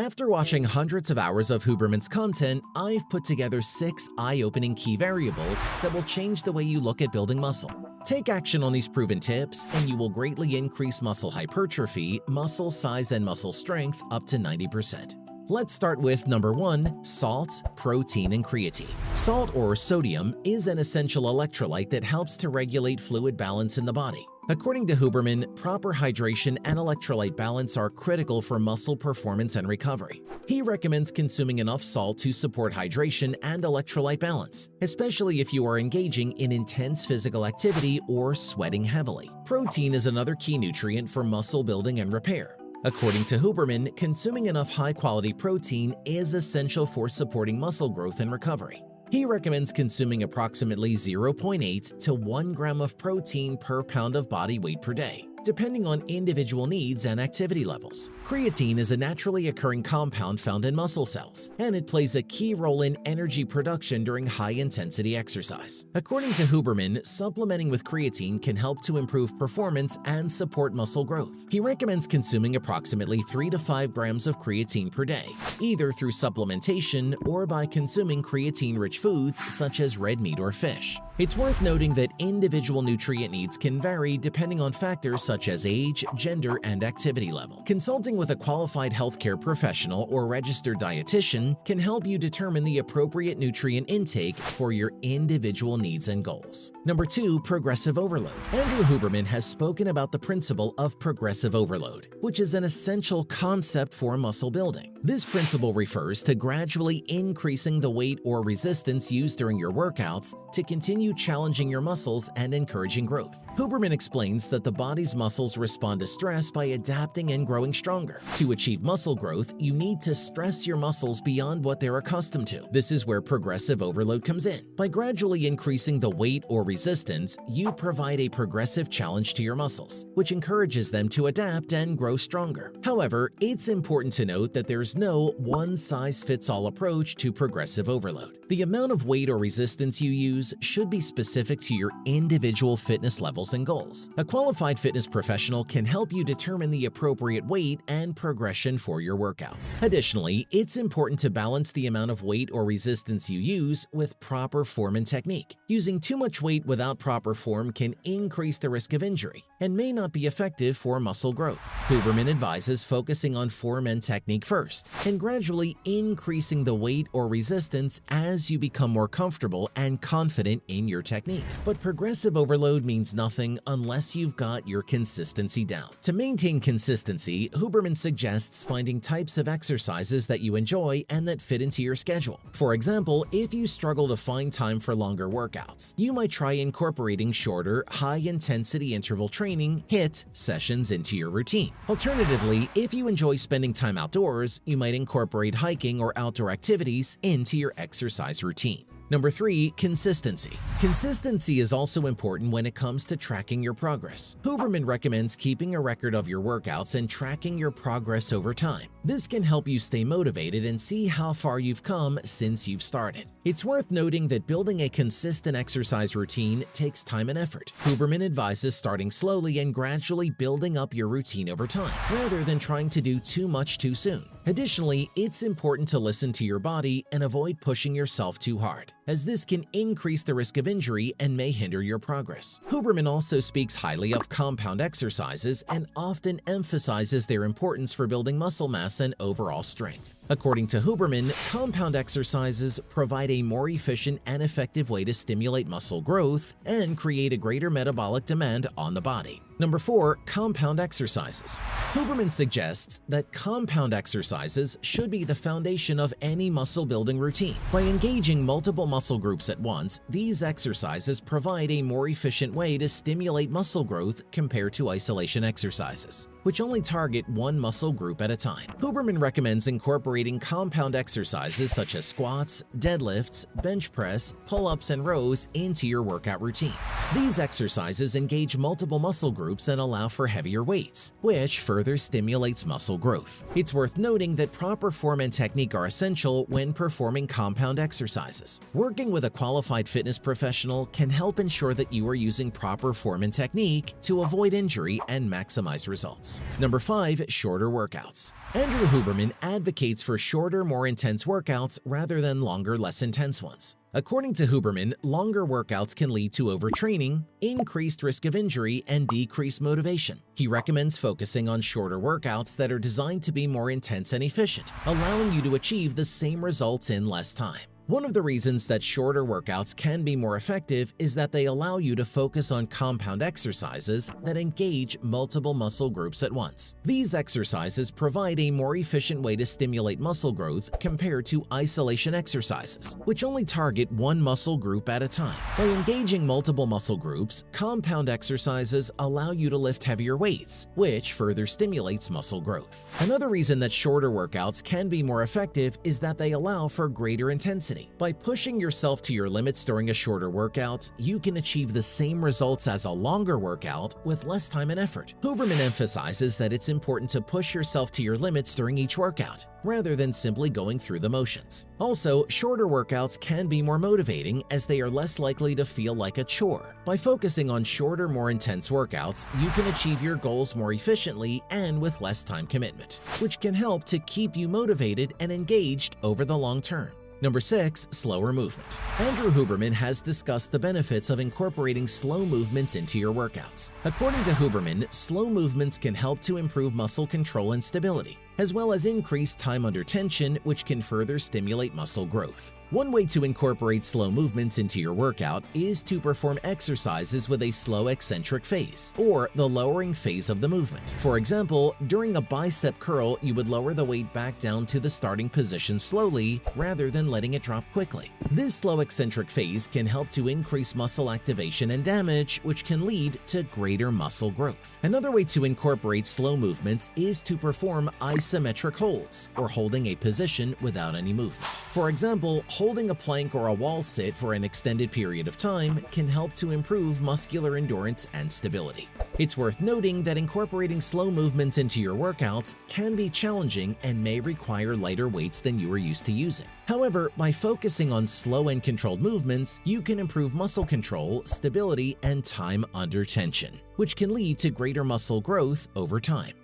After watching hundreds of hours of Huberman's content, I've put together 6 eye-opening key variables that will change the way you look at building muscle. Take action on these proven tips, and you will greatly increase muscle hypertrophy, muscle size, and muscle strength up to 90%. Let's start with number 1, salt, protein, and creatine. Salt, or sodium, is an essential electrolyte that helps to regulate fluid balance in the body. According to Huberman, proper hydration and electrolyte balance are critical for muscle performance and recovery. He recommends consuming enough salt to support hydration and electrolyte balance, especially if you are engaging in intense physical activity or sweating heavily. Protein is another key nutrient for muscle building and repair. According to Huberman, consuming enough high-quality protein is essential for supporting muscle growth and recovery. He recommends consuming approximately 0.8 to 1 gram of protein per pound of body weight per day, depending on individual needs and activity levels. Creatine is a naturally occurring compound found in muscle cells, and it plays a key role in energy production during high-intensity exercise. According to Huberman, supplementing with creatine can help to improve performance and support muscle growth. He recommends consuming approximately 3 to 5 grams of creatine per day, either through supplementation or by consuming creatine-rich foods such as red meat or fish. It's worth noting that individual nutrient needs can vary depending on factors such as age, gender, and activity level. Consulting with a qualified healthcare professional or registered dietitian can help you determine the appropriate nutrient intake for your individual needs and goals. Number 2, progressive overload. Andrew Huberman has spoken about the principle of progressive overload, which is an essential concept for muscle building. This principle refers to gradually increasing the weight or resistance used during your workouts to continue challenging your muscles and encouraging growth. Huberman explains that the body's muscles respond to stress by adapting and growing stronger. To achieve muscle growth, you need to stress your muscles beyond what they're accustomed to. This is where progressive overload comes in. By gradually increasing the weight or resistance, you provide a progressive challenge to your muscles, which encourages them to adapt and grow stronger. However, it's important to note that there's no one-size-fits-all approach to progressive overload. The amount of weight or resistance you use should be specific to your individual fitness levels and goals. A qualified fitness professional can help you determine the appropriate weight and progression for your workouts. Additionally, it's important to balance the amount of weight or resistance you use with proper form and technique. Using too much weight without proper form can increase the risk of injury and may not be effective for muscle growth. Huberman advises focusing on form and technique first, and gradually increasing the weight or resistance as you become more comfortable and confident in your technique. But progressive overload means nothing unless you've got your consistency down. To maintain consistency, Huberman suggests finding types of exercises that you enjoy and that fit into your schedule. For example, if you struggle to find time for longer workouts, you might try incorporating shorter, high-intensity interval training (HIIT) sessions into your routine. Alternatively, if you enjoy spending time outdoors, you might incorporate hiking or outdoor activities into your exercise routine. Number 3, consistency. Consistency is also important when it comes to tracking your progress. Huberman recommends keeping a record of your workouts and tracking your progress over time. This can help you stay motivated and see how far you've come since you've started. It's worth noting that building a consistent exercise routine takes time and effort. Huberman advises starting slowly and gradually building up your routine over time, rather than trying to do too much too soon. Additionally, it's important to listen to your body and avoid pushing yourself too hard, as this can increase the risk of injury and may hinder your progress. Huberman also speaks highly of compound exercises and often emphasizes their importance for building muscle mass and overall strength. According to Huberman, compound exercises provide a more efficient and effective way to stimulate muscle growth and create a greater metabolic demand on the body. Number 4, compound exercises. Huberman suggests that compound exercises should be the foundation of any muscle-building routine. By engaging multiple muscle groups at once, these exercises provide a more efficient way to stimulate muscle growth compared to isolation exercises, which only target one muscle group at a time. Huberman recommends incorporating compound exercises such as squats, deadlifts, bench press, pull-ups, and rows into your workout routine. These exercises engage multiple muscle groups and allow for heavier weights, which further stimulates muscle growth. It's worth noting that proper form and technique are essential when performing compound exercises. Working with a qualified fitness professional can help ensure that you are using proper form and technique to avoid injury and maximize results. results. Number 5. Shorter workouts. Andrew Huberman advocates for shorter, more intense workouts rather than longer, less intense ones. According to Huberman, longer workouts can lead to overtraining, increased risk of injury, and decreased motivation. He recommends focusing on shorter workouts that are designed to be more intense and efficient, allowing you to achieve the same results in less time. One of the reasons that shorter workouts can be more effective is that they allow you to focus on compound exercises that engage multiple muscle groups at once. These exercises provide a more efficient way to stimulate muscle growth compared to isolation exercises, which only target one muscle group at a time. By engaging multiple muscle groups, compound exercises allow you to lift heavier weights, which further stimulates muscle growth. Another reason that shorter workouts can be more effective is that they allow for greater intensity. By pushing yourself to your limits during a shorter workout, you can achieve the same results as a longer workout with less time and effort. Huberman emphasizes that it's important to push yourself to your limits during each workout, rather than simply going through the motions. Also, shorter workouts can be more motivating as they are less likely to feel like a chore. By focusing on shorter, more intense workouts, you can achieve your goals more efficiently and with less time commitment, which can help to keep you motivated and engaged over the long term. Number 6. Slower movement. Andrew Huberman has discussed the benefits of incorporating slow movements into your workouts. According to Huberman, slow movements can help to improve muscle control and stability, as well as increase time under tension, which can further stimulate muscle growth. One way to incorporate slow movements into your workout is to perform exercises with a slow eccentric phase, or the lowering phase of the movement. For example, during a bicep curl, you would lower the weight back down to the starting position slowly rather than letting it drop quickly. This slow eccentric phase can help to increase muscle activation and damage, which can lead to greater muscle growth. Another way to incorporate slow movements is to perform isometric holds, or holding a position without any movement. For example, holding a plank or a wall sit for an extended period of time can help to improve muscular endurance and stability. It's worth noting that incorporating slow movements into your workouts can be challenging and may require lighter weights than you are used to using. However, by focusing on slow and controlled movements, you can improve muscle control, stability, and time under tension, which can lead to greater muscle growth over time.